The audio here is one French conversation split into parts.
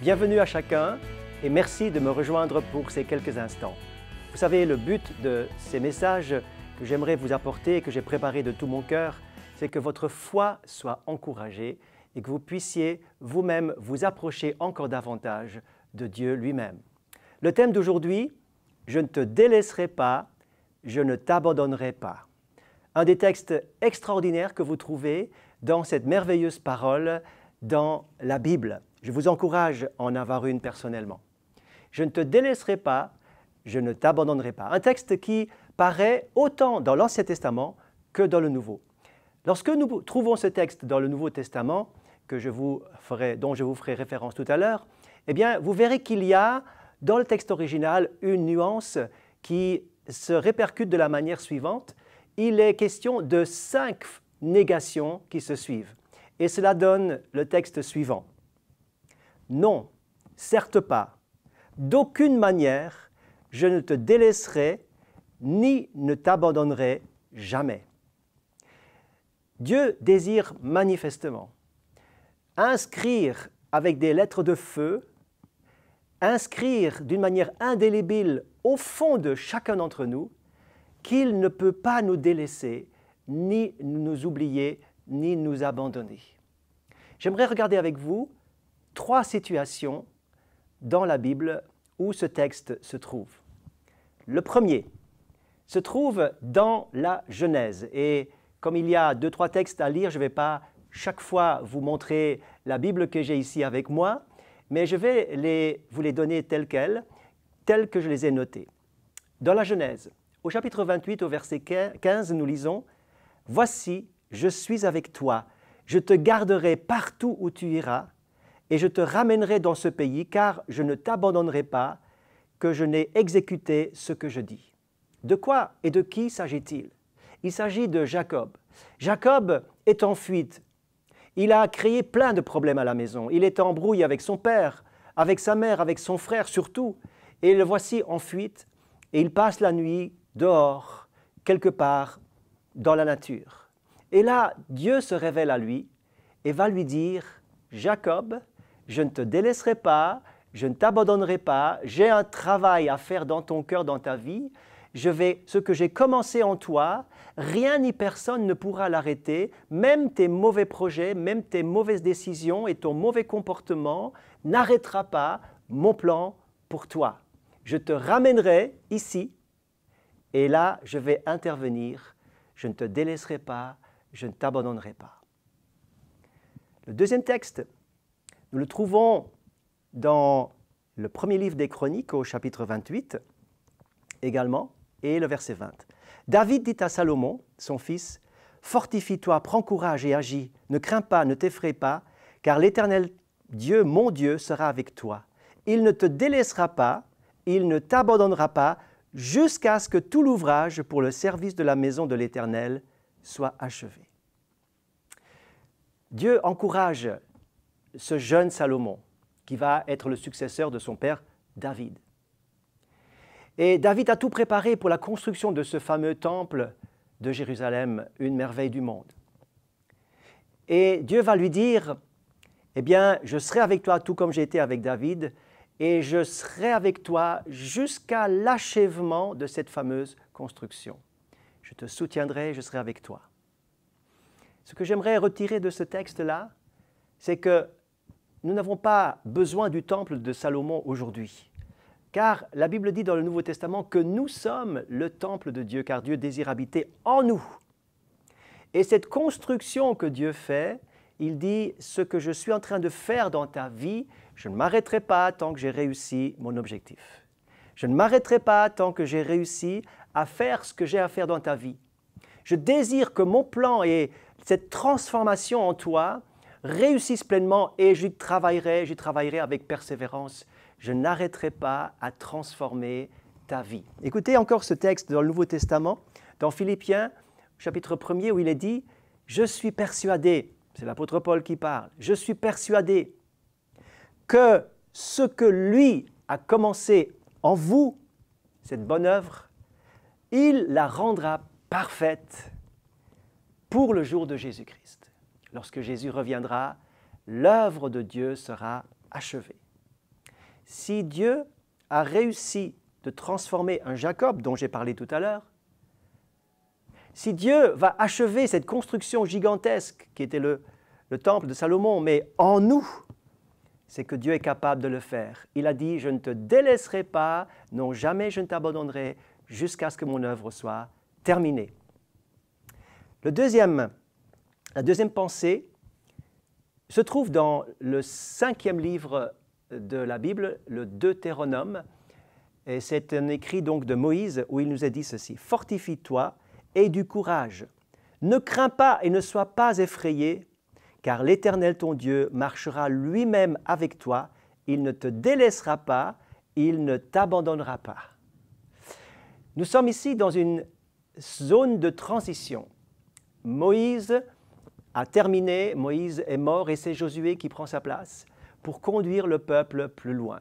Bienvenue à chacun et merci de me rejoindre pour ces quelques instants. Vous savez, le but de ces messages que j'aimerais vous apporter et que j'ai préparés de tout mon cœur, c'est que votre foi soit encouragée et que vous puissiez vous-même vous approcher encore davantage de Dieu lui-même. Le thème d'aujourd'hui, « Je ne te délaisserai pas, je ne t'abandonnerai pas ». Un des textes extraordinaires que vous trouvez dans cette merveilleuse parole dans la Bible. Je vous encourage à en avoir une personnellement. « Je ne te délaisserai pas, je ne t'abandonnerai pas ». Un texte qui paraît autant dans l'Ancien Testament que dans le Nouveau. Lorsque nous trouvons ce texte dans le Nouveau Testament, dont je vous ferai référence tout à l'heure, eh bien, vous verrez qu'il y a dans le texte original une nuance qui se répercute de la manière suivante. Il est question de 5 négations qui se suivent. Et cela donne le texte suivant. Non, certes pas, d'aucune manière, je ne te délaisserai ni ne t'abandonnerai jamais. Dieu désire manifestement inscrire avec des lettres de feu, inscrire d'une manière indélébile au fond de chacun d'entre nous qu'il ne peut pas nous délaisser, ni nous oublier, ni nous abandonner. J'aimerais regarder avec vous 3 situations dans la Bible où ce texte se trouve. Le premier se trouve dans la Genèse. Et comme il y a 2-3 textes à lire, je ne vais pas chaque fois vous montrer la Bible que j'ai ici avec moi, mais je vais vous les donner telles quelles, telles que je les ai notées. Dans la Genèse, au chapitre 28, au verset 15, nous lisons « Voici, je suis avec toi, je te garderai partout où tu iras, et je te ramènerai dans ce pays, car je ne t'abandonnerai pas, que je n'ai exécuté ce que je dis. » De quoi et de qui s'agit-il? Il s'agit de Jacob. Jacob est en fuite. Il a créé plein de problèmes à la maison. Il est en brouille avec son père, avec sa mère, avec son frère surtout. Et le voici en fuite, et il passe la nuit dehors, quelque part dans la nature. Et là, Dieu se révèle à lui et va lui dire « Jacob, je ne te délaisserai pas, je ne t'abandonnerai pas, j'ai un travail à faire dans ton cœur, dans ta vie. Ce que j'ai commencé en toi, rien ni personne ne pourra l'arrêter, même tes mauvais projets, même tes mauvaises décisions et ton mauvais comportement n'arrêtera pas mon plan pour toi. Je te ramènerai ici et là, je vais intervenir. Je ne te délaisserai pas, je ne t'abandonnerai pas. » Le deuxième texte, nous le trouvons dans le premier livre des Chroniques, au chapitre 28, également, et le verset 20. « David dit à Salomon, son fils, « Fortifie-toi, prends courage et agis, ne crains pas, ne t'effraie pas, car l'Éternel Dieu, mon Dieu, sera avec toi. Il ne te délaissera pas, il ne t'abandonnera pas, jusqu'à ce que tout l'ouvrage pour le service de la maison de l'Éternel soit achevé. » Dieu encourage ce jeune Salomon, qui va être le successeur de son père David. Et David a tout préparé pour la construction de ce fameux temple de Jérusalem, une merveille du monde. Et Dieu va lui dire, « Eh bien, je serai avec toi tout comme j'ai été avec David, et je serai avec toi jusqu'à l'achèvement de cette fameuse construction. Je te soutiendrai, je serai avec toi. » Ce que j'aimerais retirer de ce texte-là, c'est que nous n'avons pas besoin du temple de Salomon aujourd'hui. Car la Bible dit dans le Nouveau Testament que nous sommes le temple de Dieu, car Dieu désire habiter en nous. Et cette construction que Dieu fait, il dit « Ce que je suis en train de faire dans ta vie, je ne m'arrêterai pas tant que j'ai réussi mon objectif. Je ne m'arrêterai pas tant que j'ai réussi à faire ce que j'ai à faire dans ta vie. Je désire que mon plan et cette transformation en toi réussissent pleinement et j'y travaillerai avec persévérance. Je n'arrêterai pas à transformer ta vie. » Écoutez encore ce texte dans le Nouveau Testament, dans Philippiens, chapitre 1er, où il est dit « Je suis persuadé », c'est l'apôtre Paul qui parle, « Je suis persuadé que ce que lui a commencé en vous, cette bonne œuvre, il la rendra parfaite pour le jour de Jésus-Christ. Lorsque Jésus reviendra, l'œuvre de Dieu sera achevée. Si Dieu a réussi de transformer un Jacob dont j'ai parlé tout à l'heure, si Dieu va achever cette construction gigantesque qui était le temple de Salomon, mais en nous, c'est que Dieu est capable de le faire. Il a dit, je ne te délaisserai pas, non jamais je ne t'abandonnerai, jusqu'à ce que mon œuvre soit terminée. La deuxième pensée se trouve dans le 5e livre de la Bible, le Deutéronome, et c'est un écrit donc de Moïse où il nous a dit ceci, « Fortifie-toi, aie du courage, ne crains pas et ne sois pas effrayé, car l'Éternel ton Dieu marchera lui-même avec toi, il ne te délaissera pas, il ne t'abandonnera pas. » Nous sommes ici dans une zone de transition. Moïse a terminé, Moïse est mort et c'est Josué qui prend sa place pour conduire le peuple plus loin.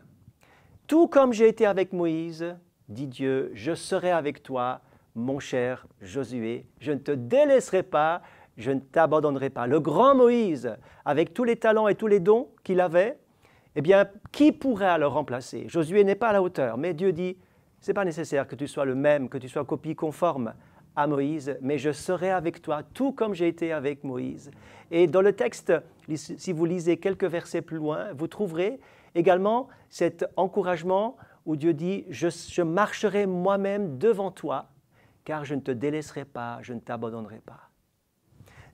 Tout comme j'ai été avec Moïse, dit Dieu, je serai avec toi, mon cher Josué, je ne te délaisserai pas, je ne t'abandonnerai pas. Le grand Moïse, avec tous les talents et tous les dons qu'il avait, eh bien, qui pourrait le remplacer? Josué n'est pas à la hauteur, mais Dieu dit, ce n'est pas nécessaire que tu sois le même, que tu sois copie conforme à Moïse, mais je serai avec toi, tout comme j'ai été avec Moïse. Et dans le texte, si vous lisez quelques versets plus loin, vous trouverez également cet encouragement où Dieu dit, je marcherai moi-même devant toi, car je ne te délaisserai pas, je ne t'abandonnerai pas.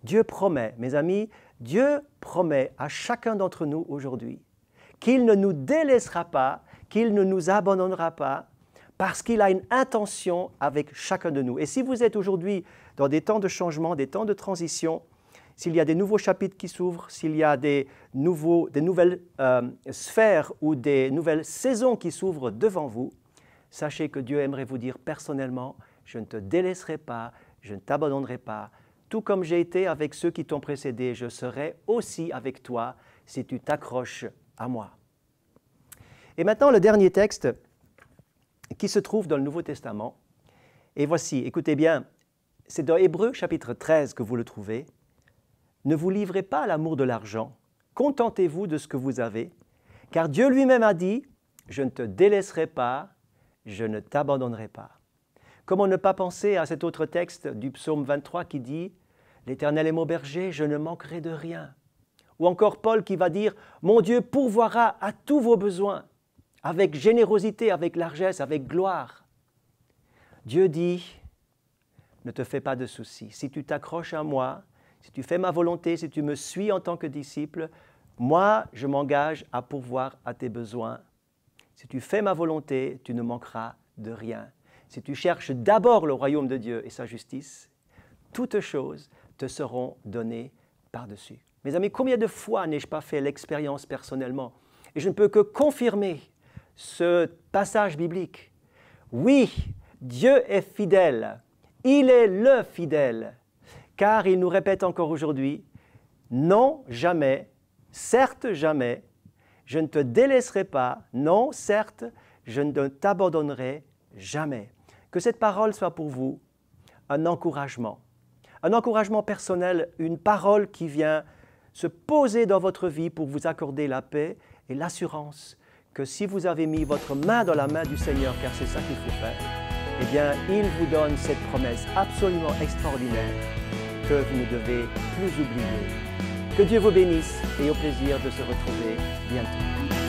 Dieu promet, mes amis, Dieu promet à chacun d'entre nous aujourd'hui qu'il ne nous délaissera pas, qu'il ne nous abandonnera pas, parce qu'il a une intention avec chacun de nous. Et si vous êtes aujourd'hui dans des temps de changement, des temps de transition, s'il y a des nouveaux chapitres qui s'ouvrent, s'il y a des nouvelles sphères ou des nouvelles saisons qui s'ouvrent devant vous, sachez que Dieu aimerait vous dire personnellement, je ne te délaisserai pas, je ne t'abandonnerai pas, tout comme j'ai été avec ceux qui t'ont précédé, je serai aussi avec toi si tu t'accroches à moi. Et maintenant, le dernier texte qui se trouve dans le Nouveau Testament. Et voici, écoutez bien, c'est dans Hébreux chapitre 13 que vous le trouvez. « Ne vous livrez pas à l'amour de l'argent, contentez-vous de ce que vous avez, car Dieu lui-même a dit, je ne te délaisserai pas, je ne t'abandonnerai pas. » Comment ne pas penser à cet autre texte du psaume 23 qui dit « L'Éternel est mon berger, je ne manquerai de rien. » Ou encore Paul qui va dire « Mon Dieu pourvoira à tous vos besoins, avec générosité, avec largesse, avec gloire. » Dieu dit « Ne te fais pas de soucis. Si tu t'accroches à moi, si tu fais ma volonté, si tu me suis en tant que disciple, moi, je m'engage à pourvoir à tes besoins. Si tu fais ma volonté, tu ne manqueras de rien. Si tu cherches d'abord le royaume de Dieu et sa justice, toutes choses te seront données par-dessus. » Mes amis, combien de fois n'ai-je pas fait l'expérience personnellement? Et je ne peux que confirmer ce passage biblique. Oui, Dieu est fidèle. Il est le fidèle. Car il nous répète encore aujourd'hui, non, jamais, certes, jamais, je ne te délaisserai pas, non, certes, je ne t'abandonnerai jamais. Que cette parole soit pour vous un encouragement personnel, une parole qui vient se poser dans votre vie pour vous accorder la paix et l'assurance que si vous avez mis votre main dans la main du Seigneur, car c'est ça qu'il faut faire, eh bien, il vous donne cette promesse absolument extraordinaire que vous ne devez plus oublier. Que Dieu vous bénisse et au plaisir de se retrouver bientôt.